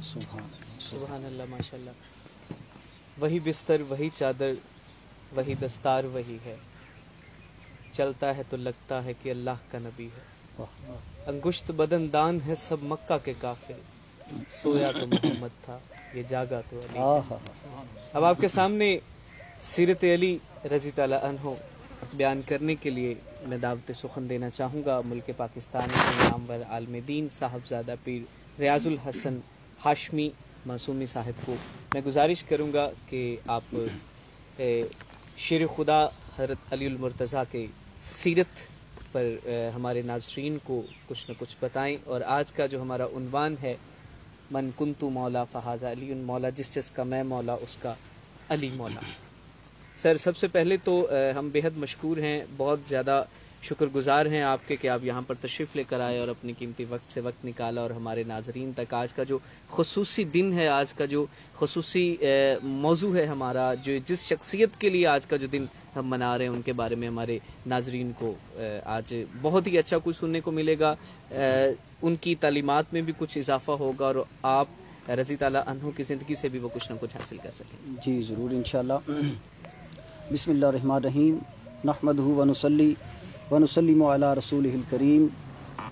سبحان اللہ، ماشاء اللہ۔ وہی بستر، وہی چادر، وہی دستار وہی ہے، چلتا ہے تو لگتا ہے کہ اللہ کا نبی ہے۔ انگشت بدن دان ہے سب مکہ کے کافر، سویا تو محمد تھا یہ جاگا تو علی ہے۔ اب آپ کے سامنے سیرت علی رضی تعالی عنہ بیان کرنے کے لیے میں دعوت سخن دینا چاہوں گا ملک پاکستان کے نامور عالم دین صاحبزادہ پیر ریاض الحسن ہاشمی معصومی صاحب کو میں گزارش کروں گا کہ آپ شیر خدا حضرت علی المرتضیٰ کے سیرت پر ہمارے ناظرین کو کچھ نہ کچھ بتائیں۔ اور آج کا جو ہمارا عنوان ہے من کنتو مولا فہذا علی مولا، جس کا میں مولا اس کا علی مولا۔ سر، سب سے پہلے تو ہم بےحد مشکور ہیں، بہت زیادہ شکر گزار ہیں آپ کے کہ آپ یہاں پر تشریف لے کر آئے اور اپنی قیمتی وقت سے وقت نکالا اور ہمارے ناظرین تک آج کا جو خصوصی دن ہے، آج کا جو خصوصی موضوع ہے ہمارا، جو جس شخصیت کے لیے آج کا جو دن ہم منا رہے ہیں ان کے بارے میں ہمارے ناظرین کو آج بہت ہی اچھا کچھ سننے کو ملے گا، ان کی تعلیمات میں بھی کچھ اضافہ ہوگا اور آپ رضی تعالیٰ عنہ کی زندگی سے بھی وہ کچھ نہ کچھ حاصل کر سکیں۔ جی ضرور انشاءاللہ۔ بسم اللہ الرحمن الرحیم، نحمدہ ونصلی ونسلم علی رسولہ الکریم،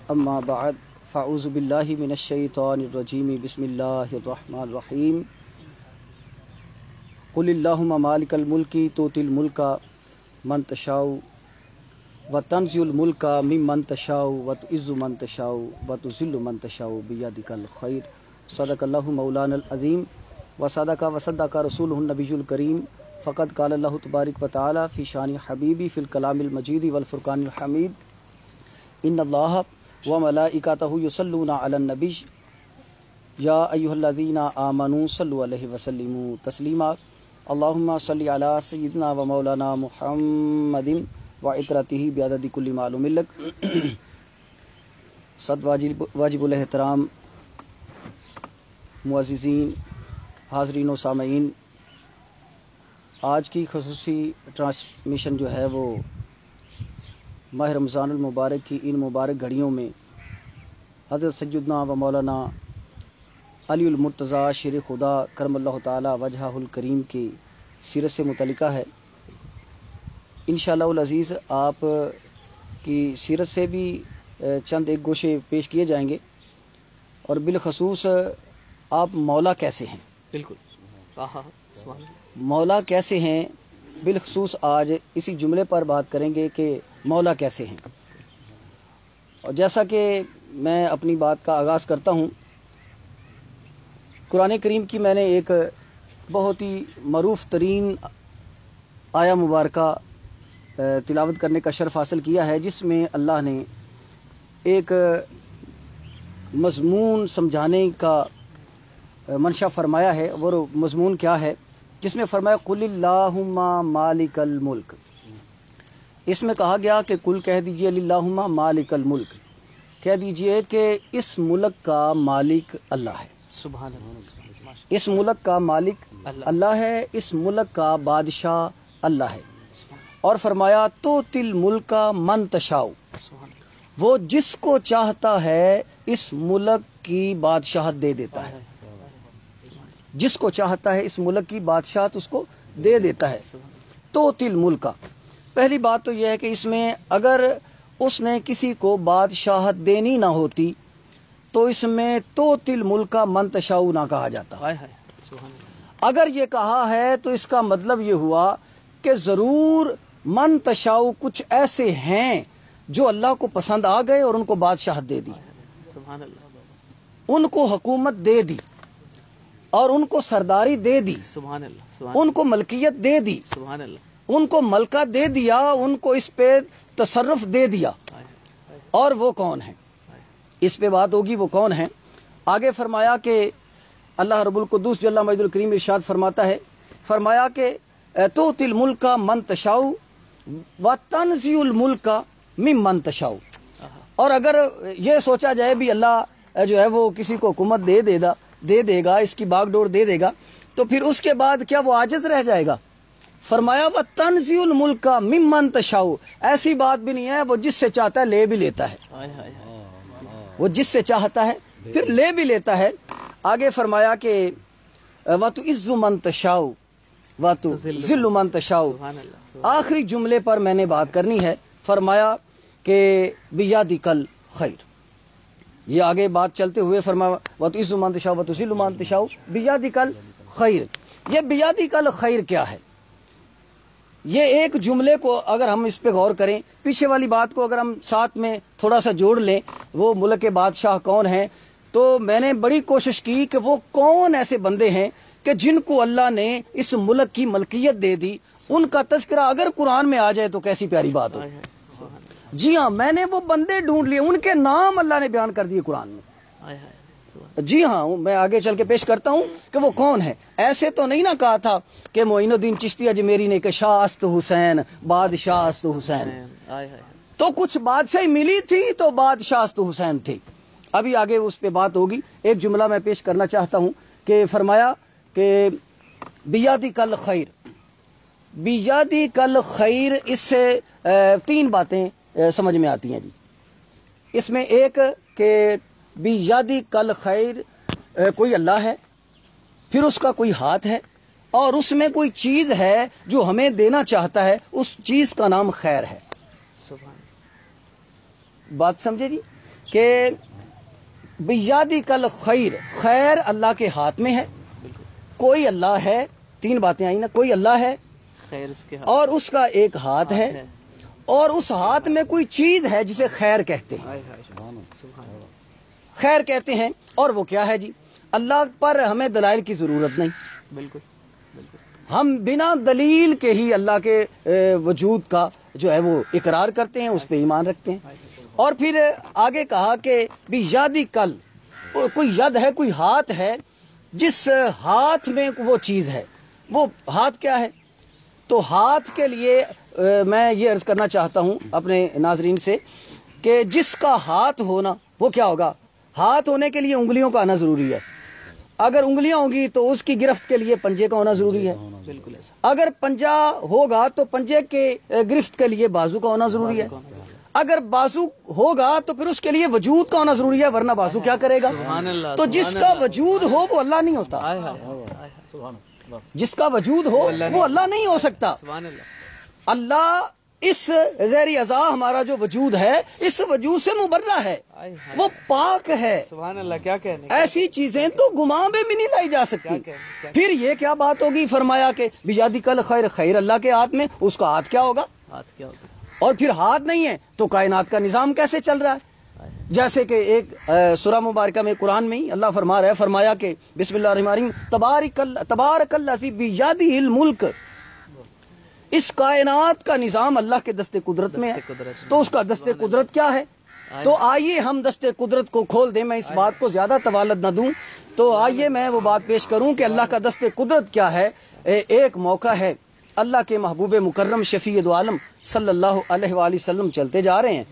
اما بعد، فاعوذ باللہ من الشیطان الرجیم، بسم اللہ الرحمن الرحیم۔ قل اللہم مالک الملک تؤتی الملک من تشاء وتنزع الملک ممن تشاء وتعز من تشاء وتذل من تشاء بیدک الخیر، صدق اللہ مولانا العظیم وصدق رسولہ النبی الکریم۔ فقد قال اللہ تبارک و تعالی فی شان حبیبی فی الکلام المجید والفرقان الحمید، ان اللہ وملائکتہ یصلون علی النبی یا ایھا الذین آمنوا صلوا علیہ وسلموا تسلیما، اللہم صلی علی سیدنا و مولانا محمد وعطرتہ بعدد کل معلوم لک۔ صد واجب الاحترام معززین، حاضرین و سامعین، آج کی خصوصی ٹرانسمیشن جو ہے وہ ماہ رمضان المبارک کی ان مبارک گھڑیوں میں حضرت سیدنا و مولانا علی المرتضیٰ شیر خدا کرم اللہ تعالی وجہہ الکریم کی سیرت سے متعلقہ ہے۔ انشاءاللہ العزیز آپ کی سیرت سے بھی چند ایک گوشے پیش کیے جائیں گے، اور بالخصوص آپ مولا کیسے ہیں، بالکل مولا کیسے ہیں، بالخصوص آج اسی جملے پر بات کریں گے کہ مولا کیسے ہیں۔ اور جیسا کہ میں اپنی بات کا آغاز کرتا ہوں، قرآن کریم کی میں نے ایک بہت ہی معروف ترین آیا مبارکہ تلاوت کرنے کا شرف حاصل کیا ہے، جس میں اللہ نے ایک مضمون سمجھانے کا منشا فرمایا ہے۔ وہ مضمون کیا ہے؟ جس میں فرمایا قل اللہم مالک الملک۔ اس میں کہا گیا کہ کل کہہ دیجئے اللہم مالک الملک، کہہ دیجئے کہ اس ملک کا مالک اللہ ہے، سبحان اللہ، اس ملک کا مالک اللہ ہے، اس ملک کا بادشاہ اللہ ہے۔ اور فرمایا تو تل ملک من تشاء، وہ جس کو چاہتا ہے اس ملک کی بادشاہت دے دیتا ہے، جس کو چاہتا ہے اس ملک کی بادشاہت اس کو دے دیتا ہے۔ تو تل ملک، پہلی بات تو یہ ہے کہ اس میں اگر اس نے کسی کو بادشاہت دینی نہ ہوتی تو اس میں تو تل ملک من تشاء نہ کہا جاتا۔ اگر یہ کہا ہے تو اس کا مطلب یہ ہوا کہ ضرور من تشاء کچھ ایسے ہیں جو اللہ کو پسند آ گئے اور ان کو بادشاہت دے دی، ان کو حکومت دے دی اور ان کو سرداری دے دی، سبحان اللہ، ان کو ملکیت دے دی، سبحان اللہ، ان کو ملکہ دے دیا، ان کو اس پہ تصرف دے دیا۔ اور وہ کون ہیں؟ اس پہ بات ہوگی وہ کون ہیں۔ آگے فرمایا کہ اللہ رب القدس جل مجد الکریم ارشاد فرماتا ہے، فرمایا کہ تؤتی الملک من تشاء وتنزع الملک ممن تشاء۔ اور اگر یہ سوچا جائے بھی اللہ جو ہے وہ کسی کو حکومت دے دے گا، اس کی باغ ڈور دے دے گا، تو پھر اس کے بعد کیا وہ عاجز رہ جائے گا؟ فرمایا وتنزع الملک ممن تشاء، ایسی بات بھی نہیں ہے، وہ جس سے چاہتا ہے لے بھی لیتا ہے، وہ جس سے چاہتا ہے پھر لے بھی لیتا ہے. آگے فرمایا کہ وَتُعِزُّ مَن تَشَاءُ وَتُذِلُّ مَن تَشَاءُ. آخری جملے پر میں نے بات کرنی ہے. فرمایا کہ بِیَدِکَ الْخَیْرُ. یہ آگے بات چلتے ہوئے فرمایا وَتُعِزُّ مَن تَشَاءُ وَتُذِلُّ مَن تَشَاءُ بِیَدِکَ الْخَیْرُ. یہ بِیَدِکَ الْخَیْرُ کیا ہے؟ یہ ایک جملے کو اگر ہم اس پہ غور کریں، پیچھے والی بات کو اگر ہم ساتھ میں تھوڑا سا جوڑ لیں، وہ ملک کے بادشاہ کون ہیں، تو میں نے بڑی کوشش کی کہ وہ کون ایسے بندے ہیں کہ جن کو اللہ نے اس ملک کی ملکیت دے دی. ان کا تذکرہ اگر قرآن میں آ جائے تو کیسی پیاری بات ہو. جی ہاں، میں نے وہ بندے ڈھونڈ لیے، ان کے نام اللہ نے بیان کر دیے قرآن میں. جی ہاں، میں آگے چل کے پیش کرتا ہوں کہ وہ کون ہے. ایسے تو نہیں نہ کہا تھا کہ معین الدین چشتی اجمیری نے کہ شاہ است حسین بادشاہ است حسین. تو کچھ بادشاہی ملی تھی تو بادشاہ است حسین تھی. ابھی آگے اس پہ بات ہوگی. ایک جملہ میں پیش کرنا چاہتا ہوں کہ فرمایا کہ بیادک الخیر. بیادک الخیر، اس سے 3 باتیں سمجھ میں آتی ہیں جی. اس میں ایک کہ بیادک الخیر، کوئی اللہ ہے، پھر اس کا کوئی ہاتھ ہے، اور اس میں کوئی چیز ہے جو ہمیں دینا چاہتا ہے، اس چیز کا نام خیر ہے. بات سمجھے جی کہ بیادک الخیر، خیر اللہ کے ہاتھ میں ہے. کوئی اللہ ہے، 3 باتیں آئی نا، کوئی اللہ ہے خیر اس کے اور اس کا ایک ہاتھ ہے، اور اس ہاتھ میں کوئی چیز ہے جسے خیر کہتے ہیں. خیر کہتے ہیں. اور وہ کیا ہے جی؟ اللہ پر ہمیں دلائل کی ضرورت نہیں. بالکل. ہم بنا دلیل کے ہی اللہ کے وجود کا جو ہے وہ اقرار کرتے ہیں، اس پہ ایمان رکھتے ہیں. اور پھر آگے کہا کہ بیادک ال، کوئی ید ہے، کوئی ہاتھ ہے، جس ہاتھ میں وہ چیز ہے. وہ ہاتھ کیا ہے؟ تو ہاتھ کے لیے میں یہ عرض کرنا چاہتا ہوں اپنے ناظرین سے کہ جس کا ہاتھ ہونا وہ کیا ہوگا؟ ہاتھ ہونے کے لیے انگلیوں کا آنا ضروری ہے. اگر انگلیاں ہوں گی تو اس کی گرفت کے لیے پنجے کا ہونا ضروری ہے. بالکل ایسا. اگر پنجہ ہوگا تو پنجے کے گرفت کے لیے بازو کا ہونا ضروری ہے. اگر بازو ہوگا تو پھر اس کے لیے وجود کا ہونا ضروری ہے، ورنہ بازو کیا کرے گا؟ تو جس کا وجود ہو وہ اللہ نہیں ہوتا. جس کا وجود ہو وہ اللہ نہیں ہو سکتا. اللہ اس زیر اعضا ہمارا جو وجود ہے، اس وجود سے مبرہ ہے، وہ پاک ہے. سبحان اللہ. کیا کہنے. ایسی چیزیں تو گمان میں بھی نہیں لائی جا سکتی. پھر یہ کیا بات ہوگی؟ فرمایا کہ بیادک الخیر، خیر اللہ کے ہاتھ میں، اس کا ہاتھ کیا ہوگا؟ ہاتھ کیا ہوگا؟ اور پھر ہاتھ نہیں ہے تو کائنات کا نظام کیسے چل رہا ہے؟ جیسے کہ ایک سورہ مبارکہ میں قرآن میں ہی اللہ فرما رہا ہے، فرمایا کہ بسم اللہ الرحمن الرحیم تبارک الذی بیدہ الملک. اس کائنات کا نظام اللہ کے دست قدرت میں ہے. تو اس کا دست قدرت کیا ہے؟ تو آئیے ہم دست قدرت کو کھول دیں. میں اس بات کو زیادہ طوالت نہ دوں، تو آئیے میں وہ بات پیش کروں کہ اللہ کا دست قدرت کیا ہے. ایک موقع ہے، اللہ کے محبوب مکرم شفیع دو عالم صلی اللہ علیہ وآلہ وسلم چلتے جا رہے ہیں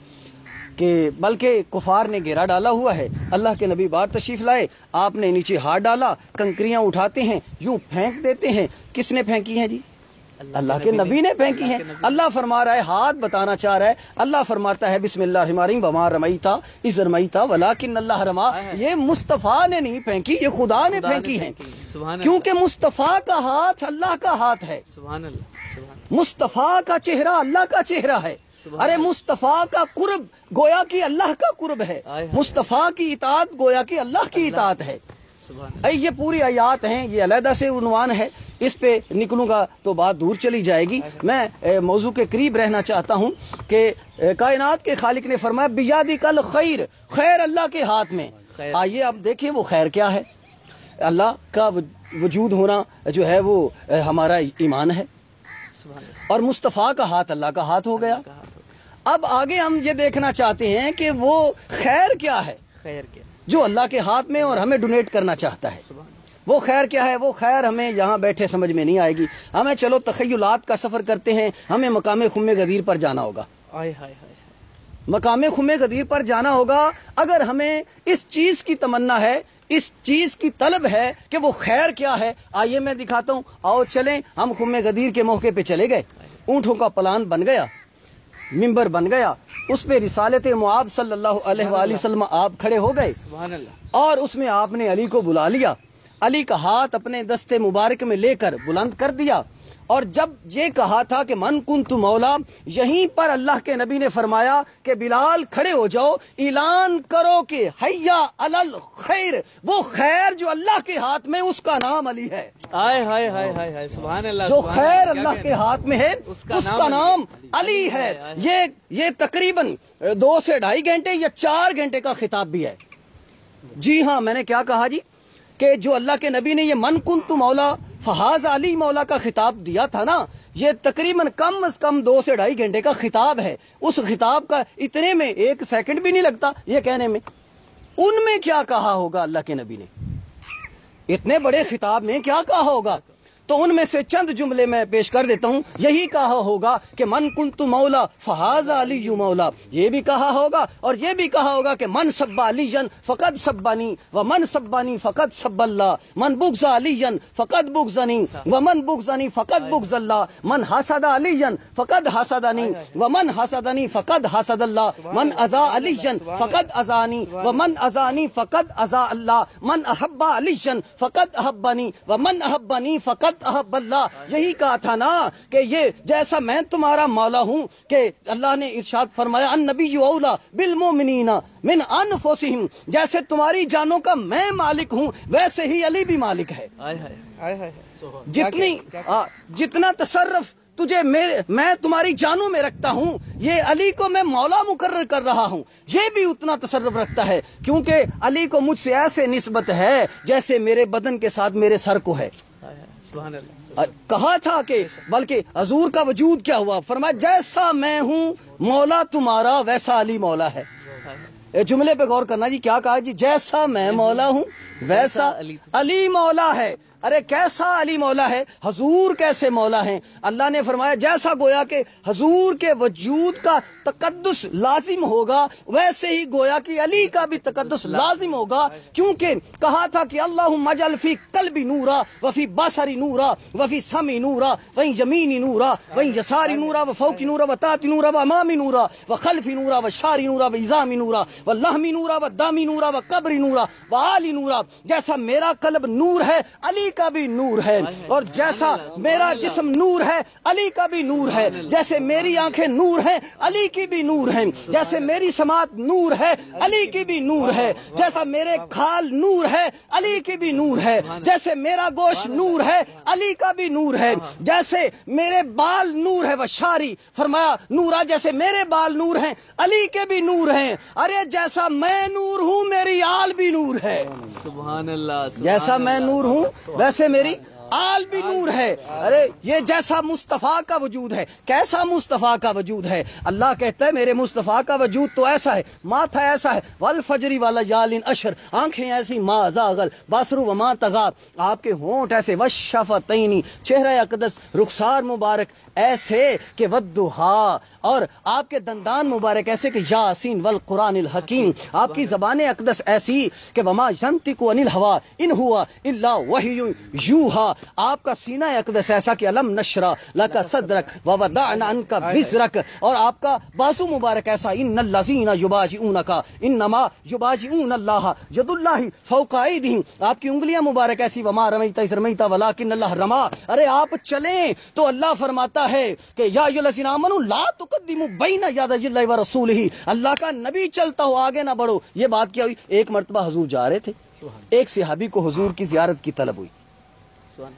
کہ بلکہ کفار نے گھیرا ڈالا ہوا ہے. اللہ کے نبی باہر تشریف لائے، آپ نے نیچے ہاتھ ڈالا، کنکریاں اٹھاتے ہیں، یوں پھینک دیتے ہیں. کس نے پھینکی ہیں جی؟ اللہ کے نبی نے پھینکی ہیں. اللہ فرما رہا ہے، ہاتھ بتانا چاہ رہا ہے. اللہ فرماتا ہے بسم اللہ الرحمن الرحیم وما رمیتا اذ رمیتا ولکن اللہ رما. یہ مصطفیٰ نے نہیں پھینکی، یہ خدا نے پھینکی ہیں، کیونکہ مصطفیٰ کا ہاتھ اللہ کا ہاتھ ہے. سبحان اللہ. مصطفیٰ کا چہرہ اللہ کا چہرہ ہے. ارے مصطفیٰ کا قرب گویا کہ اللہ کا قرب ہے. مصطفیٰ کی اطاعت گویا کہ اللہ کی اطاعت ہے. یہ پوری آیات ہیں، یہ علیحدہ سے عنوان ہے، اس پہ نکلوں گا تو بات دور چلی جائے گی. میں موضوع کے قریب رہنا چاہتا ہوں کہ کائنات کے خالق نے فرمایا بیادک الخیر، خیر اللہ کے ہاتھ میں. آئیے آپ دیکھیں وہ خیر کیا ہے. اللہ کا وجود ہونا جو ہے وہ ہمارا ایمان ہے، اور مصطفیٰ کا ہاتھ اللہ کا ہاتھ ہو گیا. اب آگے ہم یہ دیکھنا چاہتے ہیں کہ وہ خیر کیا ہے، خیر کیا جو اللہ کے ہاتھ میں اور ہمیں ڈونیٹ کرنا چاہتا ہے. وہ خیر کیا ہے؟ وہ خیر ہمیں یہاں بیٹھے سمجھ میں نہیں آئے گی. ہمیں چلو تخیلات کا سفر کرتے ہیں، ہمیں مقام خم غدیر پر جانا ہوگا. مقام خم غدیر پر جانا ہوگا. اگر ہمیں اس چیز کی تمنا ہے، اس چیز کی طلب ہے کہ وہ خیر کیا ہے، آئیے میں دکھاتا ہوں. آؤ چلیں. ہم خم غدیر کے موقع پہ چلے گئے، اونٹوں کا پلان بن گیا. ممبر بن گیا، اس پہ رسالت معاب صلی اللہ علیہ وآلہ وسلم آپ کھڑے ہو گئے، سبحان اللہ، اور اس میں آپ نے علی کو بلا لیا، علی کا ہاتھ اپنے دستے مبارک میں لے کر بلند کر دیا، اور جب یہ کہا تھا کہ من کنت مولا، یہیں پر اللہ کے نبی نے فرمایا کہ بلال کھڑے ہو جاؤ، اعلان کرو کہ حیا علی الخیر، وہ خیر جو اللہ کے ہاتھ میں، اس کا نام علی ہے۔ ہائے ہائے ہائے ہائے ہائے، سبحان اللہ، جو سبحان خیر کیا اللہ کے کہنا۔ ہاتھ میں ہے اس کا نام علی ہے۔ یہ تقریباً 2 سے 2.5 گھنٹے یا 4 گھنٹے کا خطاب بھی ہے۔ جی ہاں، میں نے کیا کہا جی کہ جو اللہ کے نبی نے یہ من کنت مولا فہاز علی مولا کا خطاب دیا تھا نا، یہ تقریباً کم از کم 2 سے 2.5 گھنٹے کا خطاب ہے۔ اس خطاب کا اتنے میں 1 سیکنڈ بھی نہیں لگتا یہ کہنے میں۔ ان میں کیا کہا ہوگا اللہ کے نبی نے، اتنے بڑے خطاب میں کیا کہا ہوگا؟ تو ان میں سے چند جملے میں پیش کر دیتا ہوں۔ یہی کہا ہوگا کہ من کنت مولا فہاز علی مولا، یہ بھی کہا ہوگا، اور یہ بھی کہا ہوگا کہ من سب علی فقد سبانی ومن سبانی فقد سب اللہ، من بغض علی فقد بغضنی ومن بغضنی فقد بغض اللہ، من حسد علی فقد حسدنی ومن حسدنی فقد حسد اللہ، من اذا علی فقد اذانی ومن اذانی فقد اذا اللہ، من احب علی فقد احبنی ومن احبنی فقد احب اللہ۔ یہی کہا تھا نا کہ یہ جیسا میں تمہارا مولا ہوں، کہ اللہ نے ارشاد فرمایا النبی اولا بالمؤمنین من انفسہم، جیسے تمہاری جانوں کا میں مالک ہوں ویسے ہی علی بھی مالک ہے۔ جتنا تصرف تجھے میں تمہاری جانوں میں رکھتا ہوں، یہ علی کو میں مولا مقرر کر رہا ہوں، یہ بھی اتنا تصرف رکھتا ہے، کیونکہ علی کو مجھ سے ایسے نسبت ہے جیسے میرے بدن کے ساتھ میرے سر کو ہے۔ کہا تھا کہ بلکہ حضور کا وجود کیا ہوا، فرمایا جیسا میں ہوں مولا تمہارا ویسا علی مولا ہے۔ جملے پہ غور کرنا جی، کیا کہا جی؟ جیسا میں مولا ہوں ویسا علی مولا ہے۔ ارے کیسا علی مولا ہے؟ حضور کیسے مولا ہیں؟ اللہ نے فرمایا جیسا گویا کہ حضور کے وجود کا تقدس لازم ہوگا، ویسے ہی گویا کہ علی کا بھی تقدس لازم ہوگا، کیونکہ کہا تھا کہ اللہم اجعل فی قلبی نورا وفی بصری نورا وفی سمعی نورا وفی یمینی نورا وفی یساری نورا وفوقی نورا وتحتی نورا وامامی نورا وخلفی نورا وشاری نورا وعظامی نورا ولحمی نورا ودامی نورا وقبری نورا وآلی نورا۔ جیسا میرا قلب نور ہے علی کا بھی نور ہے، اور جیسا میرا جسم نور ہے علی کا بھی نور ہے، جیسے میری آنکھیں نور ہیں علی کی بھی نور ہیں، جیسے میری سماعت نور ہے علی کی بھی نور ہے، جیسا میرے کھال نور ہے علی کی بھی نور ہے، جیسے میرا گوشت نور ہے علی کا بھی نور ہے، جیسے میرے بال نور ہے وشاری، فرمایا نورا جیسے میرے بال نور ہیں علی کے بھی نور ہیں۔ ارے جیسا میں نور ہوں میری آل بھی نور ہے، سبحان اللہ، جیسا میں نور ہوں ویسے میری آل بھی نور ہے۔ ارے یہ جیسا مصطفیٰ کا وجود ہے، کیسا مصطفیٰ کا وجود ہے؟ اللہ کہتا ہے میرے مصطفیٰ کا وجود تو ایسا ہے، ماتھا ایسا ہے، والفجر والیال عشر، آنکھیں ایسی ما زاغل بصر وما طغی، آپ کے ہونٹ ایسے، والشفتین، چہرہ اقدس رخسار مبارک ایسے کہ والضحیٰ، اور آپ کے دندان مبارک ایسے کہ یاسین والقرآن الحکیم، آپ کی زبان اقدس ایسی کہ وما ینطق عن الہویٰ ان ہوا الا وحی یوحیٰ، آپ کا سینہ اقدس ایسا کہ الم نشرح لک صدرک ووضعنا عنک وزرک، اور آپ کا بازو مبارک ایسا ان الذین یبایعونک انما یبایعون اللہ ید اللہ فوق ایدیہم، آپ کی انگلیاں مبارک ایسی وما رمیت اذ رمیت ولکن اللہ رمی۔ ارے آپ چلیں تو اللہ فرماتا ہے کہ یا ایھا الذین آمنوا لا تقدموا بین یدی اللہ ورسولہ، اللہ کا نبی چلتا ہو آگے نہ بڑھو۔ یہ بات کیا ہوئی؟ ایک مرتبہ حضور جا رہے تھے، ایک صحابی کو حضور کی زیارت کی طلب ہوئی،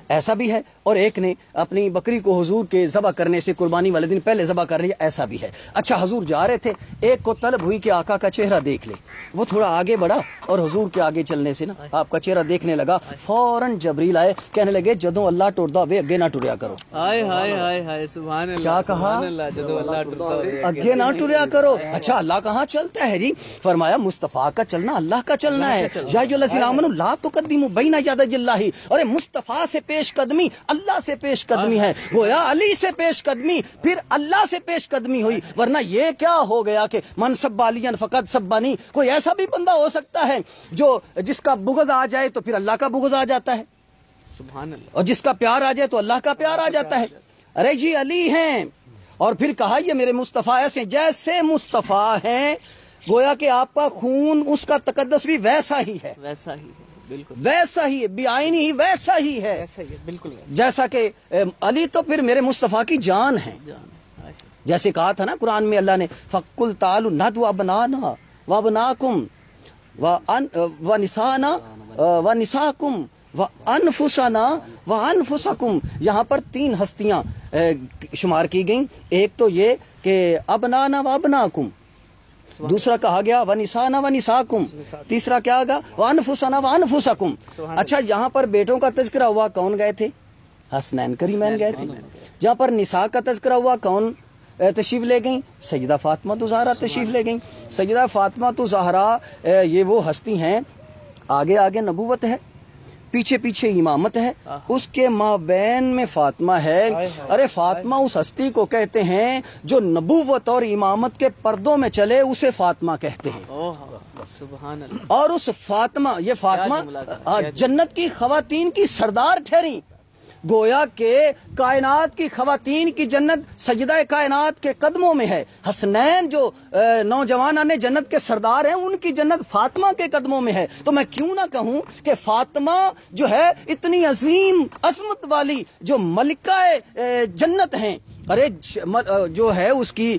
ایسا بھی ہے، اور ایک نے اپنی بکری کو حضور کے ذبح کرنے سے قربانی والے دن پہلے ذبح کر رہی ہے، ایسا بھی ہے۔ اچھا حضور جا رہے تھے، ایک کو طلب ہوئی کہ آقا کا چہرہ دیکھ لے، وہ تھوڑا آگے بڑھا اور حضور کے آگے چلنے سے نا آپ کا چہرہ دیکھنے لگا، فوراً جبریل آئے، کہنے لگے جدوں اللہ ٹردا وے اگے نہ ٹریا کرو۔ ہائے ہائے ہائے ہائے، سبحان اللہ، کیا کہا؟ سبحان اللہ، جدو اللہ ٹرتا ہوئے اگے نہ ٹریا کرو۔ اچھا اللہ کہاں چلتا ہے جی؟ فرمایا مصطفیٰ کا چلنا اللہ کا چلنا ہے۔ یا ایھا الذین آمنوا لا تقدموا بین یدی اللہ، اور مصطفیٰ سے پیش قدمی اللہ سے پیش قدمی ہے، گویا علی سے پیش قدمی پھر اللہ سے پیش قدمی ہوئی، ورنہ یہ کیا ہو گیا کہ من سب علی فقد سبانی؟ کوئی ایسا بھی بندہ ہو سکتا ہے جو جس کا بغض آ جائے تو پھر اللہ کا بغض آ جاتا ہے، سبحان اللہ، اور جس کا پیار آ جائے تو اللہ کا پیار آ جاتا ہے۔ ارے جی علی ہیں، اور پھر کہا یہ میرے مصطفیٰ ایسے ہیں جیسے مصطفیٰ ہیں، گویا کہ آپ کا خون اس کا تقدس بھی ویسا ہی ہے، ویسا ہی ہے، بالکل ویسا ہی بعین ہی ویسا ہی ہے، ویسا ہی ہے، بالکل ویسا جیسا کہ علی تو پھر میرے مصطفیٰ کی جان ہے. جان ہے. جیسے کہا تھا نا قرآن میں اللہ نے فَقُلْ تَعَالُوا نَدْعُ أَبْنَاءَنَا وَأَبْنَاءَكُمْ وَنِسَاءَنَا وَنِسَاءَكُمْ وَأَنفُسَنَا وَأَنفُسَكُمْ. یہاں پر 3 ہستیاں شمار کی گئیں. ایک تو یہ کہ ابنانا و ابناکم، دوسرا کہا گیا ونسانا ونساکم، تیسرا کیا ہوگا وانفسنا وانفسکم. اچھا یہاں پر بیٹوں کا تذکرہ ہوا، کون گئے تھے؟ حسنین کریمین گئے تھے. جہاں پر نساء کا تذکرہ ہوا، کون تشریف لے گئیں؟ سیدہ فاطمہ زہرا تشریف لے گئیں. سیدہ فاطمہ زہرا یہ وہ ہستی ہیں، آگے آگے نبوت ہے، پیچھے پیچھے امامت ہے، اس کے مابین میں فاطمہ ہے. ارے فاطمہ اس ہستی کو کہتے ہیں جو نبوت اور امامت کے پردوں میں چلے، اسے فاطمہ کہتے ہیں. سبحان اللہ. اور اس فاطمہ، یہ فاطمہ جنت کی خواتین کی سردار ٹھہری. گویا کہ کائنات کی خواتین کی جنت سیدہ کائنات کے قدموں میں ہے. حسنین جو نوجوانان جنت کے سردار ہیں، ان کی جنت فاطمہ کے قدموں میں ہے. تو میں کیوں نہ کہوں کہ فاطمہ جو ہے اتنی عظیم عظمت والی جو ملکہ جنت ہیں. ارے جو ہے اس کی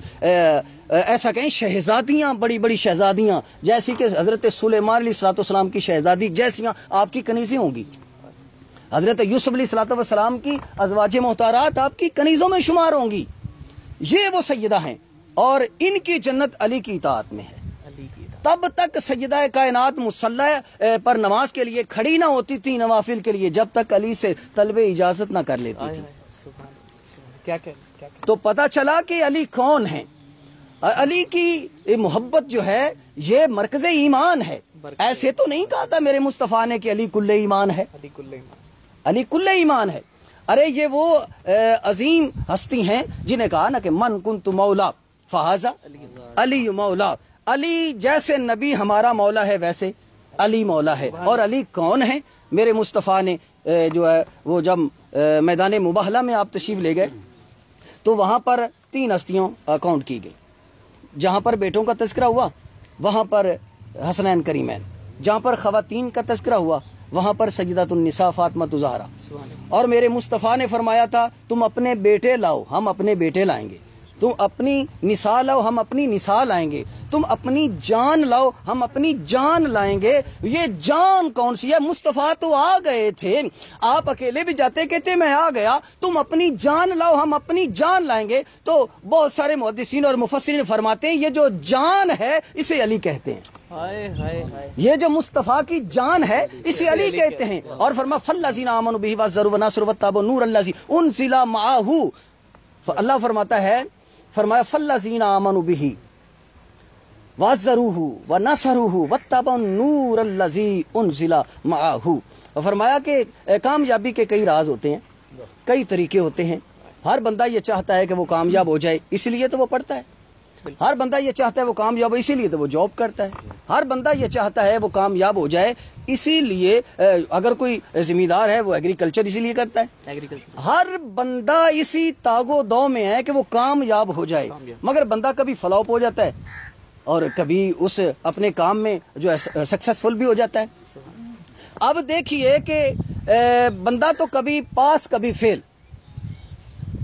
ایسا کہیں شہزادیاں، بڑی بڑی شہزادیاں، جیسی کہ حضرت سلیمان علیہ الصلوۃ والسلام کی شہزادی جیسیاں آپ کی کنیزیں ہوں گی. حضرت یوسف علیہ الصلوۃ والسلام کی ازواج محترمات آپ کی کنیزوں میں شمار ہوں گی. یہ وہ سیدہ ہیں اور ان کی جنت علی کی اطاعت میں ہے. تب تک سیدہ کائنات مصلی پر نماز کے لیے کھڑی نہ ہوتی تھی نوافل کے لیے جب تک علی سے طلب اجازت نہ کر لیتی تھی. تو پتہ چلا کہ علی کون ہیں. علی کی محبت جو ہے یہ مرکز ایمان ہے. ایسے تو نہیں کہا تھا میرے مصطفیٰ نے کہ علی کل ایمان ہے، علی کل ایمان ہے. ارے یہ وہ عظیم ہستی ہیں جنہیں کہا نا کہ من کنت مولا فہذا علی مولا. علی جیسے نبی ہمارا مولا ہے ویسے علی مولا ہے. اور علی کون ہے؟ میرے مصطفیٰ نے جو ہے وہ جب میدان مباہلہ میں آپ تشریف لے گئے تو وہاں پر 3 ہستیوں کاؤنٹ کی گئی. جہاں پر بیٹوں کا تذکرہ ہوا وہاں پر حسنین کریمین، جہاں پر خواتین کا تذکرہ ہوا وہاں پر سیدۃ النساء فاطمہ زہرا. اور میرے مصطفیٰ نے فرمایا تھا تم اپنے بیٹے لاؤ ہم اپنے بیٹے لائیں گے، تم اپنی نساء لاؤ ہم اپنی نساء لائیں گے، تم اپنی جان لاؤ ہم اپنی جان لائیں گے. یہ جان کون سی ہے؟ مصطفیٰ تو آ گئے تھے، آپ اکیلے بھی جاتے کہتے میں آ گیا، تم اپنی جان لاؤ ہم اپنی جان لائیں گے. تو بہت سارے محدثین اور مفسرین فرماتے ہیں یہ جو جان ہے اسے علی کہتے ہیں. یہ جو مصطفیٰ کی جان ہے اسے علی کہتے ہیں. اور فرما فالذین آمنوا بہ وعزروہ ونصروا واتبعوا النور الذی انزل معہ. اللہ فرماتا ہے، فرمایا فالذین آمنوا بہ وعزروہ ونصروہ واتبعوا النور الذی انزل معہ. فرمایا کہ کامیابی کے کئی راز ہوتے ہیں، کئی طریقے ہوتے ہیں. ہر بندہ یہ چاہتا ہے کہ وہ کامیاب ہو جائے، اسی لیے تو وہ پڑھتا ہے. ہر بندہ یہ چاہتا ہے وہ کامیاب ہو، اسی لیے تو وہ جاب کرتا ہے. ہر بندہ یہ چاہتا ہے وہ کامیاب ہو جائے، اسی لیے اگر کوئی زمیندار ہے وہ ایگریکلچر اسی لیے کرتا ہے. ہر بندہ اسی تاگ و دو میں ہے کہ وہ کامیاب ہو جائے. مگر بندہ کبھی فلاپ ہو جاتا ہے اور کبھی اس اپنے کام میں جو ہے سکسیسفل بھی ہو جاتا ہے. اب دیکھیے کہ بندہ تو کبھی پاس کبھی فیل.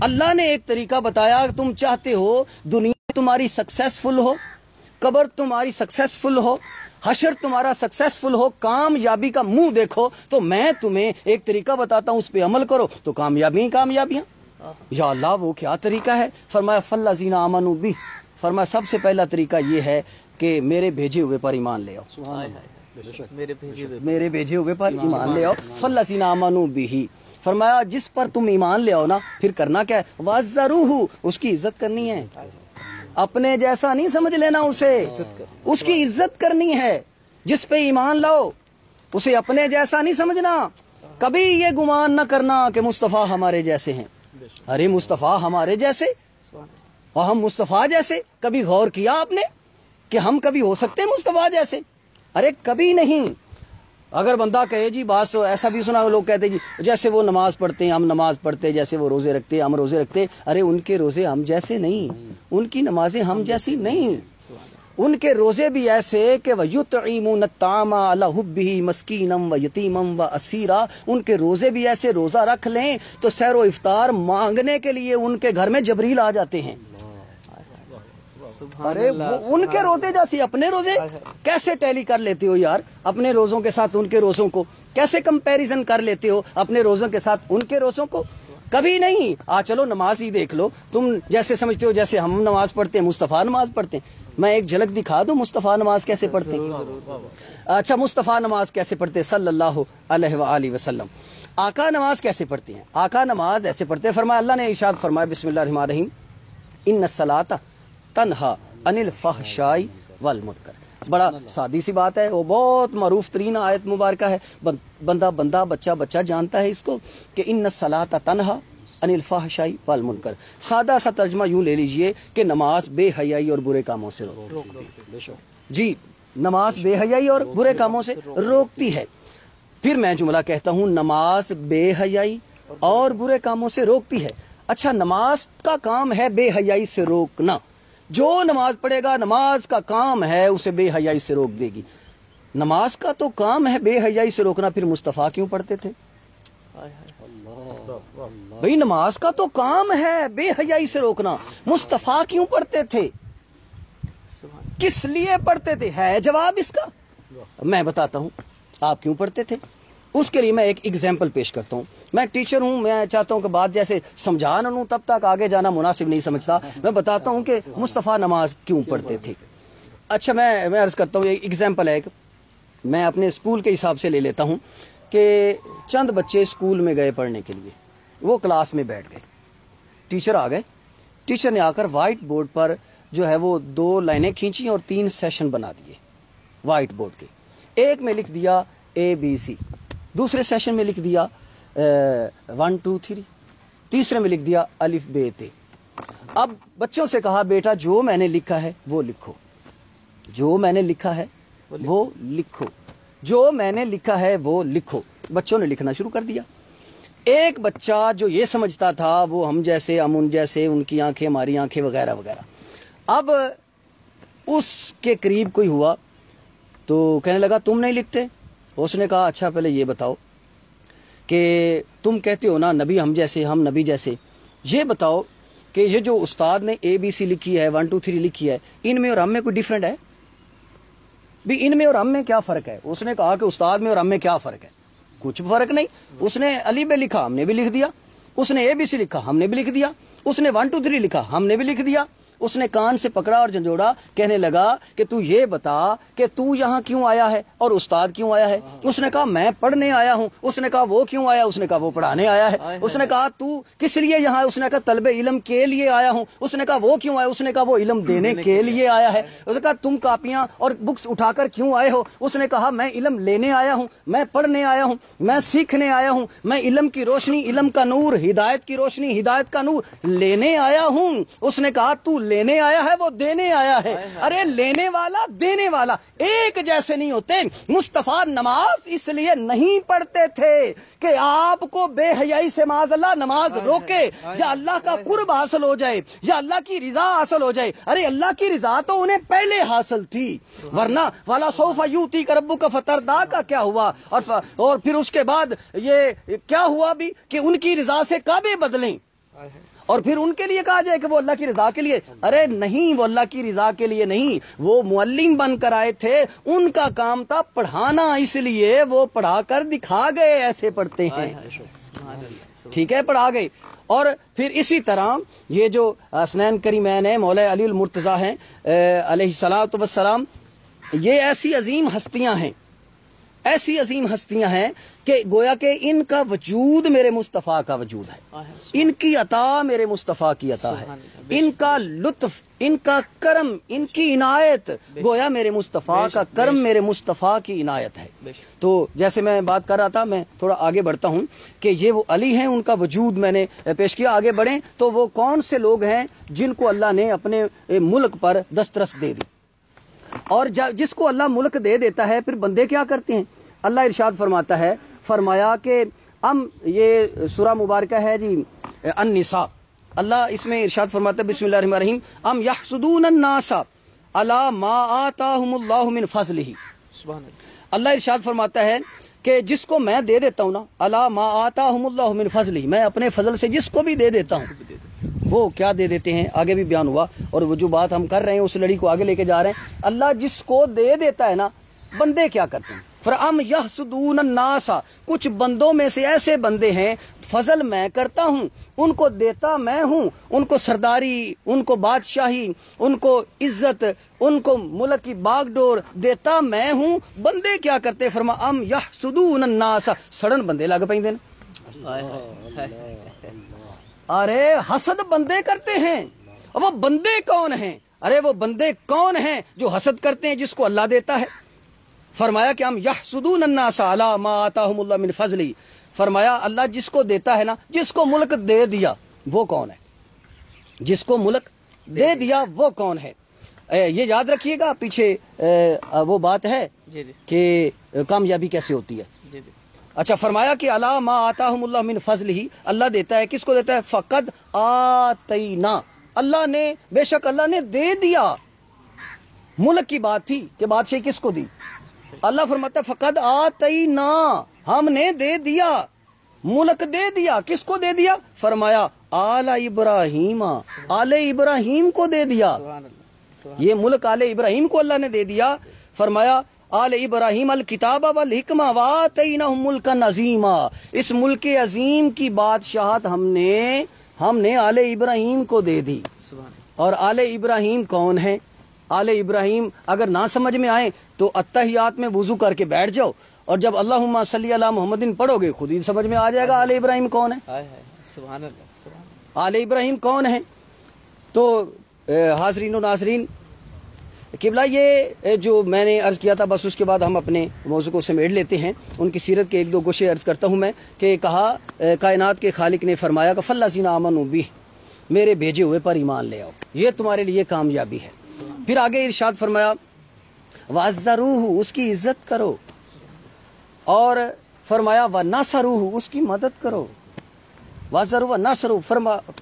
اللہ نے ایک طریقہ بتایا، تم چاہتے ہو دنیا تمہاری سکسیسفل ہو، قبر تمہاری سکسیسفل ہو، حشر تمہارا سکسیسفل ہو، کامیابی کا منہ دیکھو، تو میں تمہیں ایک طریقہ بتاتا ہوں، اس پہ عمل کرو تو کامیابی کامیابیاں. یا اللہ وہ کیا طریقہ ہے؟ فرمایا فالذین آمنوا بہ. فرمایا سب سے پہلا طریقہ یہ ہے کہ میرے بھیجے ہوئے پر ایمان لے آؤ. میرے بھیجے ہوئے پر ایمان لے آؤ. فالذین آمنوا بہ. فرمایا جس پر تم ایمان لے آؤ نا پھر کرنا کیا ہے؟ وعزروہ، اس کی عزت کرنی ہے. اپنے جیسا نہیں سمجھ لینا اسے، اس کی عزت کرنی ہے. جس پہ ایمان لاؤ اسے اپنے جیسا نہیں سمجھنا. کبھی یہ گمان نہ کرنا کہ مصطفیٰ ہمارے جیسے ہیں. ارے مصطفیٰ ہمارے جیسے اور ہم مصطفیٰ جیسے، کبھی غور کیا آپ نے کہ ہم کبھی ہو سکتے ہیں مصطفیٰ جیسے؟ ارے کبھی نہیں. اگر بندہ کہے جی بس ایسا بھی سنا لوگ کہتے جی جیسے وہ نماز پڑھتے ہیں ہم نماز پڑھتے، جیسے وہ روزے رکھتے ہیں ہم روزے رکھتے، ارے ان کے روزے ہم جیسے نہیں، ان کی نمازیں ہم جیسی نہیں، ان کے روزے بھی ایسے کہ وَيُطْعِمُونَ الطَّعَامَ عَلَىٰ حُبِّهِ مَسْكِينًا وَيَتِيمًا وَأَسِيرًا، ان کے روزے بھی ایسے، روزہ رکھ لیں تو سحر و افطار مانگنے کے لیے ان کے گھر میں جبریل آ جاتے ہیں۔ ارے ان کے روزے جیسی اپنے روزے کیسے ٹیلی کر لیتے ہو یار؟ اپنے روزوں کے ساتھ ان کے روزوں کو کیسے کمپیریزن کر لیتے ہو؟ اپنے روزوں کے ساتھ ان کے روزوں کو کبھی نہیں۔ چلو نماز ہی دیکھ لو، تم جیسے سمجھتے ہو جیسے ہم نماز پڑھتے ہیں، مصطفیٰ نماز پڑھتے ہیں۔ میں ایک جھلک دکھا دوں مصطفیٰ نماز کیسے پڑھتے ہیں؟ اچھا مصطفیٰ نماز کیسے پڑھتے ہیں صلی اللہ علیہ وآلہ وسلم؟ آقا نماز کیسے پڑھتے ہیں؟ آقا نماز ایسے پڑھتے ہیں، فرمایا اللہ نے ارشاد فرمایا بسم اللہ الرحمن الرحیم ان الصلاۃ تنہا عن الفحشاء والمنکر۔ بڑا سادی سی بات ہے، وہ بہت معروف ترین آیت مبارکہ ہے، بندہ بچہ جانتا ہے اس کو کہ ان الصلاۃ تنہا عن الفحشاء والمنکر۔ سادہ سا ترجمہ یوں لے لیجئے کہ نماز بے حیائی اور برے کاموں سے روکتی ہے۔ جی نماز بے حیائی اور برے کاموں سے روکتی ہے۔ پھر میں جملہ کہتا ہوں نماز بے حیائی اور برے کاموں سے روکتی ہے۔ اچھا نماز کا کام ہے بے حیائی سے روکنا، جو نماز پڑھے گا نماز کا کام ہے اسے بے حیائی سے روک دے گی۔ نماز کا تو کام ہے بے حیائی سے روکنا، پھر مصطفیٰ کیوں پڑھتے تھے؟ بھئی نماز کا تو کام ہے بے حیائی سے روکنا، مصطفیٰ کیوں پڑھتے تھے؟ کس لیے پڑھتے تھے؟ ہے جواب اس کا؟ میں بتاتا ہوں آپ کیوں پڑھتے تھے۔ اس کے لیے میں ایک ایگزامپل پیش کرتا ہوں۔ میں ٹیچر ہوں، میں چاہتا ہوں کہ بات جیسے سمجھا نہ لوں تب تک آگے جانا مناسب نہیں سمجھتا۔ میں بتاتا ہوں کہ مصطفیٰ نماز کیوں پڑھتے تھے۔ اچھا میں عرض کرتا ہوں، ایک ایگزامپل ہے، میں اپنے اسکول کے حساب سے لے لیتا ہوں کہ چند بچے اسکول میں گئے پڑھنے کے لیے، وہ کلاس میں بیٹھ گئے، ٹیچر آ گئے، ٹیچر نے آ کر وائٹ بورڈ پر جو ہے وہ 2 لائنیں کھینچی اور 3 سیشن بنا دیے وائٹ بورڈ کے۔ ایک میں لکھ دیا ABC، دوسرے سیشن میں لکھ دیا 1 2 3، تیسرے میں لکھ دیا الف بے تے۔ اب بچوں سے کہا بیٹا جو میں نے لکھا ہے وہ لکھو، جو میں نے لکھا ہے وہ لکھو، جو میں نے لکھا ہے وہ لکھو۔ بچوں نے لکھنا شروع کر دیا۔ ایک بچہ جو یہ سمجھتا تھا وہ ہم جیسے ہم ان جیسے، ان کی آنکھیں ہماری آنکھیں وغیرہ وغیرہ، اب اس کے قریب کوئی ہوا تو کہنے لگا تم نہیں لکھتے؟ اس نے کہا اچھا پہلے یہ بتاؤ کہ تم کہتے ہو نا نبی ہم جیسے، ہم نبی جیسے، یہ بتاؤ کہ یہ جو استاد نے ABC لکھی ہے 1 2 3 لکھی ہے، ان میں اور ہم میں کوئی ڈیفرنٹ ہے؟ بھی ان میں اور ہم میں کیا فرق ہے؟ اس نے کہا کہ استاد میں اور ہم میں کیا فرق ہے؟ کچھ فرق نہیں۔ اس نے علی بے لکھا ہم نے بھی لکھ دیا، اس نے ABC لکھا ہم نے بھی لکھ دیا، اس نے 1 2 3 لکھا ہم نے بھی لکھ دیا۔ اس نے کان سے پکڑا اور جھنجھوڑا، کہنے لگا کہ تو یہ بتا کہ تو یہاں کیوں آیا ہے اور استاد کیوں آیا ہے؟ اس نے کہا میں پڑھنے آیا ہوں۔ اس نے کہا وہ کیوں آیا؟ اس نے کہا وہ پڑھانے آیا ہے۔ اس نے کہا تو کس لیے یہاں ہے؟ اس نے کہا طلب علم کے لیے آیا ہوں۔ اس نے کہا وہ کیوں آیا؟ اس نے کہا وہ علم دینے کے لیے آیا ہے۔ اس نے کہا تم کاپیاں اور بکس اٹھا کر کیوں آئے ہو؟ اس نے کہا میں علم لینے آیا ہوں، میں پڑھنے آیا ہوں، میں سیکھنے آیا ہوں، میں علم کی روشنی، علم کا نور، ہدایت کی روشنی، ہدایت کا نور لینے آیا ہوں۔ اس نے کہا تو لینے آیا ہے وہ دینے آیا ہے۔ ارے لینے والا دینے والا ایک جیسے نہیں ہوتے۔ مصطفیٰ نماز اس لیے نہیں پڑھتے تھے کہ آپ کو بے حیائی سے معاذ اللہ نماز روکے، یا اللہ کا قرب حاصل ہو جائے، یا اللہ کی رضا حاصل ہو جائے۔ ارے اللہ کی رضا تو انہیں پہلے حاصل تھی، ورنہ والا سوف یوتی کا ربک فترضی کا کیا ہوا؟ اور پھر اس کے بعد یہ کیا ہوا بھی کہ ان کی رضا سے کعبے بدلیں، اور پھر ان کے لیے کہا جائے کہ وہ اللہ کی رضا کے لیے۔ ارے نہیں، وہ اللہ کی رضا کے لیے نہیں، وہ معلم بن کر آئے تھے، ان کا کام تھا پڑھانا، اس لیے وہ پڑھا کر دکھا گئے ایسے پڑھتے ہیں، ٹھیک ہے، پڑھا گئے۔ اور پھر اسی طرح یہ جو حسنین کریمین ہیں، مولا علی المرتضیٰ ہیں علیہ الصلوۃ والسلام، یہ ایسی عظیم ہستیاں ہیں، ایسی عظیم ہستیاں ہیں کہ گویا کہ ان کا وجود میرے مصطفیٰ کا وجود ہے، ان کی عطا میرے مصطفیٰ کی عطا ہے، ان کا لطف، ان کا کرم، ان کی عنایت گویا میرے مصطفیٰ کا کرم، میرے مصطفیٰ کی عنایت ہے۔ تو جیسے میں بات کر رہا تھا، میں تھوڑا آگے بڑھتا ہوں کہ یہ وہ علی ہیں، ان کا وجود میں نے پیش کیا۔ آگے بڑھیں تو وہ کون سے لوگ ہیں جن کو اللہ نے اپنے ملک پر دسترس دے دی، اور جس کو اللہ ملک دے دیتا ہے پھر بندے کیا کرتے ہیں؟ اللہ ارشاد فرماتا ہے، فرمایا کہ یہ سورہ مبارکہ ہے جی النساء، اللہ اس میں ارشاد فرماتا ہے بسم اللہ الرحمن الرحیم، ام یحسدون الناس علی ما آتاہم اللہ من فضلہ۔ سبحان اللہ۔ اللہ ارشاد فرماتا ہے کہ جس کو میں دے دیتا ہوں نا، علی ما آتاہم اللہ من فضلہ، میں اپنے فضل سے جس کو بھی دے دیتا ہوں، وہ کیا دے دیتے ہیں آگے بھی بیان ہوا، اور وہ جو بات ہم کر رہے ہیں اس لڑی کو آگے لے کے جا رہے ہیں۔ اللہ جس کو دے دیتا ہے نا، بندے کیا کرتے ہیں، فرام یحسدون الناس، کچھ بندوں میں سے ایسے بندے ہیں، فضل میں کرتا ہوں، ان کو دیتا میں ہوں، ان کو سرداری، ان کو بادشاہی، ان کو عزت، ان کو ملک کی باغ ڈور دیتا میں ہوں، بندے کیا کرتے، فرما ام یحسدون الناس، سڑن بندے لگ پہ دین، ارے حسد بندے کرتے ہیں، وہ بندے کون ہیں، ارے وہ بندے کون ہیں جو حسد کرتے ہیں جس کو اللہ دیتا ہے۔ فرمایا کہ ہم یحسدون الناس علی ما آتاہم اللہ من فضلہ، فرمایا اللہ جس کو دیتا ہے نا، جس کو ملک دے دیا وہ کون ہے، جس کو ملک دے دیا وہ کون ہے۔ یہ یاد رکھیے گا، پیچھے وہ بات ہے کہ کامیابی کیسے ہوتی ہے۔ اچھا، فرمایا کہ علی ما آتاہم اللہ من فضلہ، اللہ دیتا ہے، کس کو دیتا ہے، فقد آتینا، اللہ نے، بے شک اللہ نے دے دیا۔ ملک کی بات تھی کہ بادشاہی کس کو دی، اللہ فرماتا ہے فقد آتینا، ہم نے دے دیا، ملک دے دیا، کس کو دے دیا، فرمایا آل ابراہیم، آل ابراہیم کو دے دیا، یہ ملک آل ابراہیم کو اللہ نے دے دیا۔ فرمایا آل ابراہیم الکتاب والحکمہ وآتیناہم ملکا عظیما، اس ملک عظیم کی بادشاہت ہم نے آل ابراہیم کو دے دی۔ اور آل ابراہیم کون ہے، آل ابراہیم اگر نہ سمجھ میں آئے تو اتحیات میں وضو کر کے بیٹھ جاؤ، اور جب اللہم صلی علی محمد پڑھو گے خود ہی سمجھ میں آ جائے گا آل ابراہیم کون ہے۔ سبحان اللہ۔ آل ابراہیم کون ہے؟ تو حاضرین و ناظرین، قبلہ یہ جو میں نے عرض کیا تھا، بس اس کے بعد ہم اپنے موضوع کو سمیٹ لیتے ہیں۔ ان کی سیرت کے ایک دو گوشے عرض کرتا ہوں میں، کہ کہا کائنات کے خالق نے فرمایا کہ فالذین آمنوا بہ، میرے بھیجے ہوئے پر ایمان لے آؤ، یہ تمہارے لیے کامیابی ہے۔ پھر آگے ارشاد فرمایا وعزروہ، اس کی عزت کرو، اور فرمایا ونصروہ، اس کی مدد کرو، وعزروہ ونصروہ،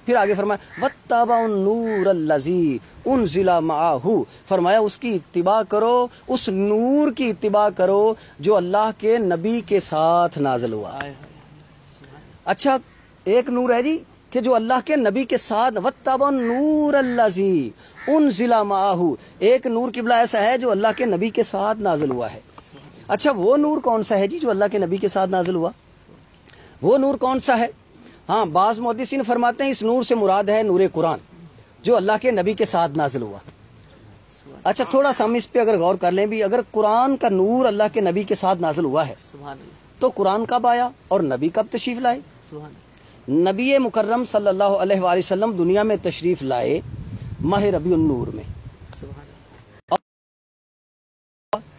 پھر آگے فرمایا واتبعوا النور الذی انزل معہ، فرمایا اس کی اتباع کرو، اس نور کی اتباع کرو جو اللہ کے نبی کے ساتھ نازل ہوا۔ اچھا، ایک نور ہے جی کہ جو اللہ کے نبی کے ساتھ، واتبعوا النور الذی انزل معہ، ایک نور قبلہ ایسا ہے جو اللہ کے نبی کے ساتھ نازل ہوا ہے۔ اچھا، وہ نور کون سا ہے جی جو اللہ کے نبی کے ساتھ نازل ہوا، وہ نور کون سا ہے؟ ہاں، بعض محدثین فرماتے ہیں اس نور سے مراد ہے نور قرآن جو اللہ کے نبی کے ساتھ نازل ہوا۔ اچھا، تھوڑا سا ہم اس پہ اگر غور کر لیں بھی، اگر قرآن کا نور اللہ کے نبی کے ساتھ نازل ہوا ہے تو قرآن کب آیا اور نبی کب تشریف لائے؟ نبی مکرم صلی اللہ علیہ وآلہ وسلم دنیا میں تشریف لائے ماہ ربیع النور میں،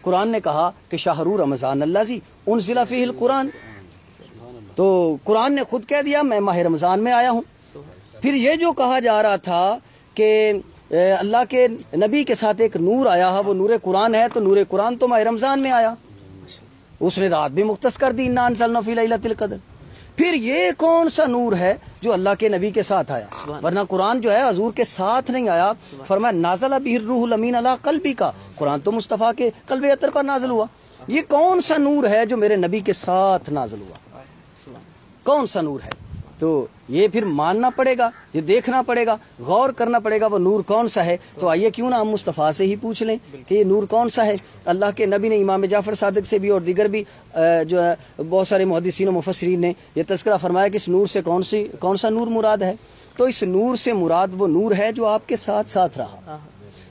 قرآن نے کہا کہ شہر رمضان الذی انزل فیہ القرآن، تو قرآن نے خود کہہ دیا میں ماہ رمضان میں آیا ہوں۔ پھر یہ جو کہا جا رہا تھا کہ اللہ کے نبی کے ساتھ ایک نور آیا ہے، وہ نور قرآن ہے، تو نور قرآن تو ماہ رمضان میں آیا، اس نے رات بھی مختص کر دی، انا انزلنا فی لیلۃ القدر۔ پھر یہ کون سا نور ہے جو اللہ کے نبی کے ساتھ آیا؟ ورنہ قرآن جو ہے حضور کے ساتھ نہیں آیا، فرمایا نازل بہ الروح الامین علی قلبی کا، قرآن تو مصطفیٰ کے قلب اطہر پر نازل ہوا۔ یہ کون سا نور ہے جو میرے نبی کے ساتھ نازل ہوا؟ کون سا نور ہے؟ تو یہ پھر ماننا پڑے گا، یہ دیکھنا پڑے گا، غور کرنا پڑے گا وہ نور کون سا ہے۔ تو آئیے کیوں نہ ہم مصطفیٰ سے ہی پوچھ لیں کہ یہ نور کون سا ہے۔ اللہ کے نبی نے امام جعفر صادق سے بھی اور دیگر بھی جو ہے بہت سارے محدثین و مفسرین نے یہ تذکرہ فرمایا کہ اس نور سے کون سا نور مراد ہے۔ تو اس نور سے مراد وہ نور ہے جو آپ کے ساتھ ساتھ رہا۔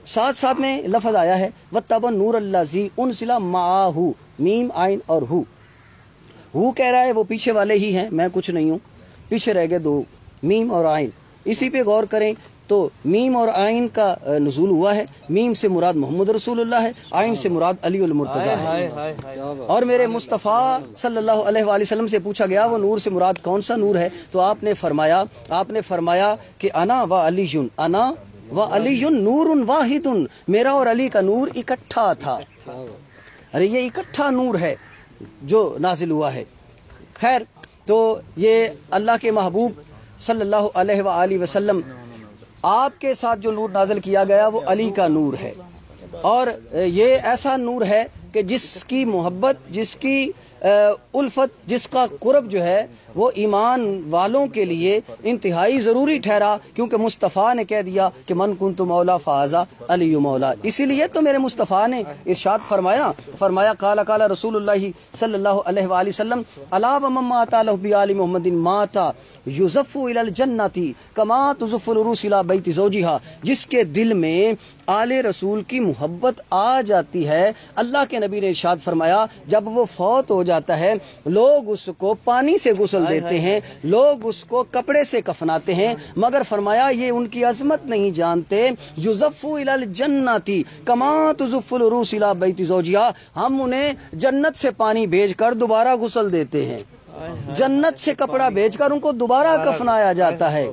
ساتھ ساتھ میں لفظ آیا ہے واتبعوا النور الذی انزل معہ، میم عین اور ہو کہہ رہا ہے وہ پیچھے والے ہی ہیں، میں کچھ نہیں ہوں، پیچھے رہ گئے دو، میم اور عین۔ اسی پہ غور کریں تو میم اور عین کا نزول ہوا ہے، میم سے مراد محمد رسول اللہ ہے، عین سے مراد علی المرتضیٰ ہے۔ اور میرے مصطفیٰ صلی اللہ علیہ وآلہ وسلم سے پوچھا گیا وہ نور سے مراد کون سا نور ہے، تو آپ نے فرمایا کہ انا و علی، انا و علی نور واحد، میرا اور علی کا نور اکٹھا تھا۔ ارے یہ اکٹھا نور ہے، جو نازل ہوا ہے. خیر، تو یہ اللہ کے محبوب صلی اللہ علیہ وآلہ وسلم آپ کے ساتھ جو نور نازل کیا گیا وہ علی کا نور ہے، اور یہ ایسا نور ہے کہ جس کی محبت، جس کی الفت، جس کا قرب جو ہے وہ ایمان والوں کے لیے انتہائی ضروری ٹھہرا، کیونکہ مصطفیٰ نے کہہ دیا کہ من کنت مولا فازا علی مولا. اسی لیے تو میرے مصطفیٰ نے ارشاد فرمایا قال قال رسول اللہ صلی اللہ علیہ وآلہ وسلم الا ومن مات له بآل محمد مات یزف الی الجنۃ کما تزف العروس الی بیت زوجها. جس کے دل میں آل رسول کی محبت آ جاتی ہے، اللہ کے نبی نے ارشاد فرمایا جب وہ فوت ہو جاتا ہے لوگ اس کو پانی سے غسل دیتے ہیں، لوگ اس کو کپڑے سے کفناتے ہیں، مگر فرمایا یہ ان کی عظمت نہیں جانتے. یزف الی الجنۃ کما تزف العروس الی بیت زوجها. ہم انہیں جنت سے پانی بھیج کر دوبارہ غسل دیتے ہیں، جنت سے کپڑا بھیج کر ان کو دوبارہ کفنایا جاتا ہے.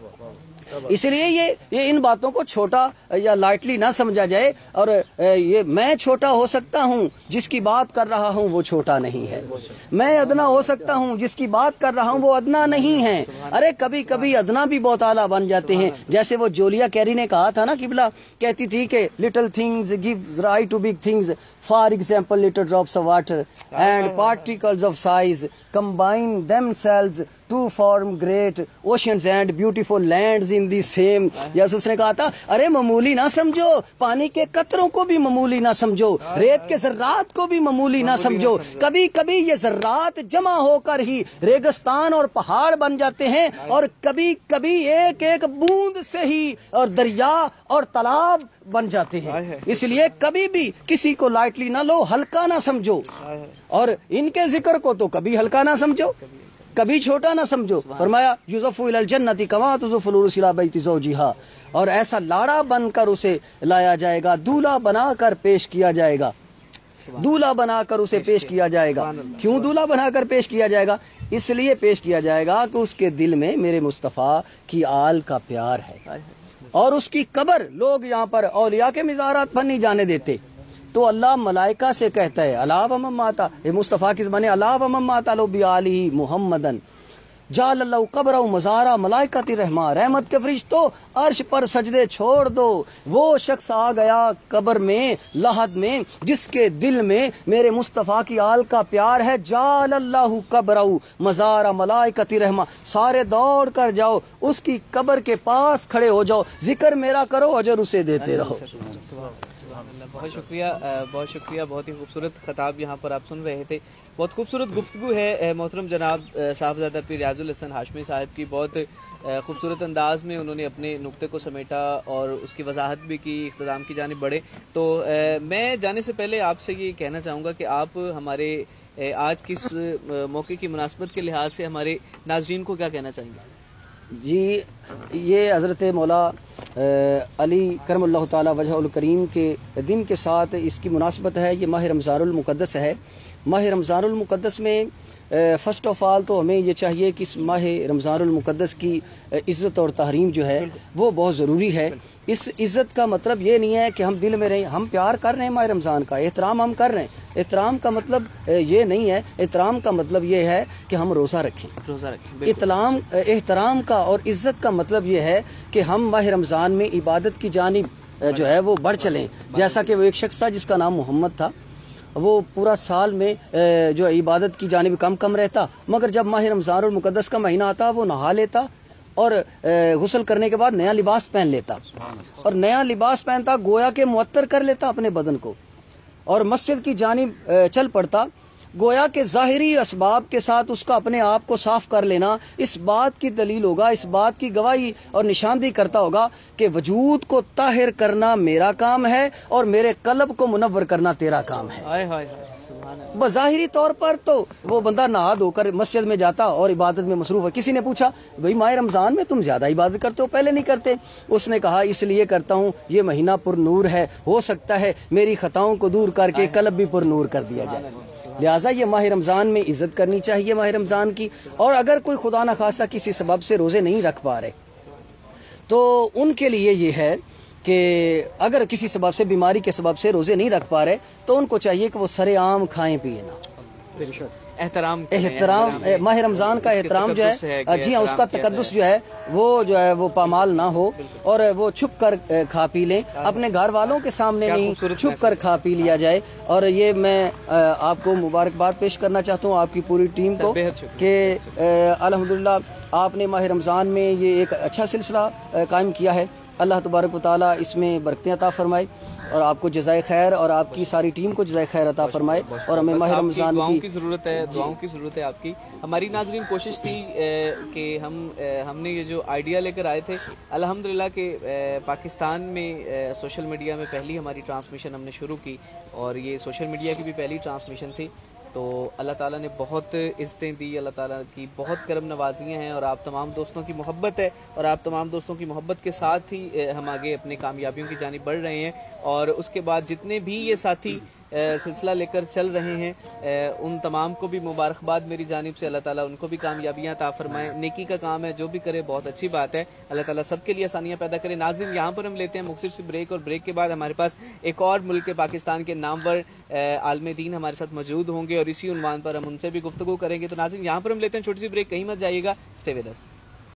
اس لیے یہ ان باتوں کو چھوٹا یا لائٹلی نہ سمجھا جائے. اور یہ میں چھوٹا ہو سکتا ہوں، جس کی بات کر رہا ہوں وہ چھوٹا نہیں ہے. میں ادنا ہو سکتا ہوں، جس کی بات کر رہا ہوں وہ ادنا نہیں ہے. ارے کبھی کبھی ادنا بھی بہت اعلیٰ بن جاتے ہیں. جیسے وہ جولیا کیری نے کہا تھا نا، قبلہ کہتی تھی کہ little things give right to big things. For example, little drops of water and particles of size combine themselves to form great oceans and beautiful lands in the same. یس اس نے کہا تھا ارے معمولی نہ سمجھو، پانی کے قطروں کو بھی معمولی نہ سمجھو، ریت کے ذرات کو بھی معمولی نہ سمجھو. کبھی کبھی یہ ذرات جمع ہو کر ہی ریگستان اور پہاڑ بن جاتے ہیں، اور کبھی کبھی ایک ایک بوند سے ہی اور دریا اور تالاب بن جاتے ہیں. اس لیے کبھی بھی کسی کو لائٹلی نہ لو، ہلکا نہ سمجھو، اور ان کے ذکر کو تو کبھی ہلکا نہ سمجھو، کبھی چھوٹا نہ سمجھو. فرمایا یزف الی الجنۃ کما تزف العروس الی بیت زوجها. اور ایسا لاڑا بن کر اسے لایا جائے گا، دولہا بنا کر پیش کیا جائے گا، دولہا بنا کر اسے پیش کیا جائے گا. کیوں دولہا بنا کر پیش کیا جائے گا؟ اس لیے پیش کیا جائے گا کہ اس کے دل میں میرے مصطفیٰ کی آل کا پیار ہے. اور اس کی قبر لوگ یہاں پر اولیاء کے مزارات پر نہیں جانے دیتے، تو اللہ ملائکہ سے کہتا ہے الا ومن مات، مصطفیٰ کی زبان الا ومن مات لو بعلہ محمدن جعل اللہ قبرہ مزارہ ملائکۃ الرحمہ. رحمت کے فرشتوں عرش پر سجدے چھوڑ دو. وہ شخص آ گیا قبر میں، لحد میں، جس کے دل میں میرے مصطفیٰ کی آل کا پیار ہے. جعل اللہ قبرہ مزارہ ملائکۃ الرحمہ. سارے دوڑ کر جاؤ، اس کی قبر کے پاس کھڑے ہو جاؤ، ذکر میرا کرو، اجر اسے دیتے رہو. بہت شکریہ، بہت شکریہ. بہت ہی خوبصورت خطاب یہاں پر آپ سن رہے تھے. بہت خوبصورت گفتگو ہے. محترم جناب صاحبزادہ پیر ریاض الحسن ہاشمی صاحب کی بہت خوبصورت انداز میں انہوں نے اپنے نقطے کو سمیٹا اور اس کی وضاحت بھی کی، اختتام کی جانب بڑھے. تو میں جانے سے پہلے آپ سے یہ کہنا چاہوں گا کہ آپ ہمارے آج کی اس موقع کی مناسبت کے لحاظ سے ہمارے ناظرین کو کیا کہنا چاہیں گے؟ جی، یہ حضرت مولا علی کرم اللہ تعالی وجہ الکریم کے دن کے ساتھ اس کی مناسبت ہے. یہ ماہ رمضان المقدس ہے. ماہ رمضان المقدس میں فرسٹ آف آل تو ہمیں یہ چاہیے کہ اس ماہ رمضان المقدس کی عزت اور تحریم جو ہے وہ بہت ضروری ہے. اس عزت کا مطلب یہ نہیں ہے کہ ہم دل میں رہیں، ہم پیار کر رہے ہیں ماہ رمضان کا، احترام ہم کر رہے ہیں. احترام کا مطلب یہ نہیں ہے، احترام کا مطلب یہ ہے کہ ہم روزہ رکھیں. احترام کا اور عزت کا مطلب یہ ہے کہ ہم ماہ رمضان میں عبادت کی جانب جو ہے وہ بڑھ چلیں. جیسا کہ وہ ایک شخص تھا جس کا نام محمد تھا، وہ پورا سال میں جو عبادت کی جانب کم رہتا، مگر جب ماہ رمضان المقدس کا مہینہ آتا وہ نہا لیتا اور غسل کرنے کے بعد نیا لباس پہن لیتا، اور نیا لباس پہنتا گویا کہ معطر کر لیتا اپنے بدن کو، اور مسجد کی جانب چل پڑتا. گویا کہ ظاہری اسباب کے ساتھ اس کا اپنے آپ کو صاف کر لینا اس بات کی دلیل ہوگا، اس بات کی گواہی اور نشاندہی کرتا ہوگا کہ وجود کو طاہر کرنا میرا کام ہے اور میرے قلب کو منور کرنا تیرا کام ہے. بظاہری طور پر تو وہ بندہ نہا دھو کر مسجد میں جاتا اور عبادت میں مصروف ہے. کسی نے پوچھا بھئی ماہ رمضان میں تم زیادہ عبادت کرتے ہو، پہلے نہیں کرتے؟ اس نے کہا اس لیے کرتا ہوں، یہ مہینہ پر نور ہے، ہو سکتا ہے میری خطاؤں کو دور کر کے قلب بھی پر نور کر دیا جائے. لہٰذا یہ ماہ رمضان میں عزت کرنی چاہیے ماہ رمضان کی. اور اگر کوئی خدا نخواستہ کسی سبب سے روزے نہیں رکھ پا رہے تو ان کے لیے یہ ہے کہ اگر کسی سبب سے، بیماری کے سبب سے روزے نہیں رکھ پا رہے تو ان کو چاہیے کہ وہ سرے عام کھائیں پیئیں نا. احترام ماہ رمضان کا احترام جو ہے جی ہاں اس کا تقدس جو ہے وہ پامال نہ ہو اور وہ چھپ کر کھا پی لیں، اپنے گھر والوں کے سامنے نہیں چھپ کر کھا پی لیا جائے. اور یہ میں آپ کو مبارکباد پیش کرنا چاہتا ہوں آپ کی پوری ٹیم کو کہ الحمدللہ آپ نے ماہ رمضان میں یہ ایک اچھا سلسلہ قائم کیا ہے. اللہ تبارک و تعالیٰ اس میں برکتیں عطا فرمائے اور آپ کو جزائے خیر اور آپ کی ساری ٹیم کو جزائے خیر عطا فرمائے. اور ہمیں ماہ رمضان دعاؤں کی ضرورت ہے، دعاؤں کی ضرورت ہے آپ کی. ہماری ناظرین کوشش تھی کہ ہم نے یہ جو آئیڈیا لے کر آئے تھے الحمدللہ کہ پاکستان میں سوشل میڈیا میں پہلی ہماری ٹرانسمیشن ہم نے شروع کی اور یہ سوشل میڈیا کی بھی پہلی ٹرانسمیشن تھی. تو اللہ تعالیٰ نے بہت عزتیں دی، اللہ تعالیٰ کی بہت کرم نوازیاں ہیں اور آپ تمام دوستوں کی محبت ہے اور آپ تمام دوستوں کی محبت کے ساتھ ہی ہم آگے اپنے کامیابیوں کی جانب بڑھ رہے ہیں. اور اس کے بعد جتنے بھی یہ ساتھی سلسلہ لے کر چل رہے ہیں ان تمام کو بھی مبارکباد میری جانب سے. اللہ تعالیٰ ان کو بھی کامیابیاں عطا فرمائے. نیکی کا کام ہے، جو بھی کرے بہت اچھی بات ہے. اللہ تعالیٰ سب کے لیے آسانیاں پیدا کرے. ناظرین یہاں پر ہم لیتے ہیں مختصر سی بریک اور بریک کے بعد ہمارے پاس ایک اور ملک پاکستان کے نامور عالم دین ہمارے ساتھ موجود ہوں گے اور اسی عنوان پر ہم ان سے بھی گفتگو کریں گے. تو ناظرین یہاں پر ہم لیتے ہیں چھوٹی سی بریک، کہیں مت جائیے گا، اسٹے ود اس.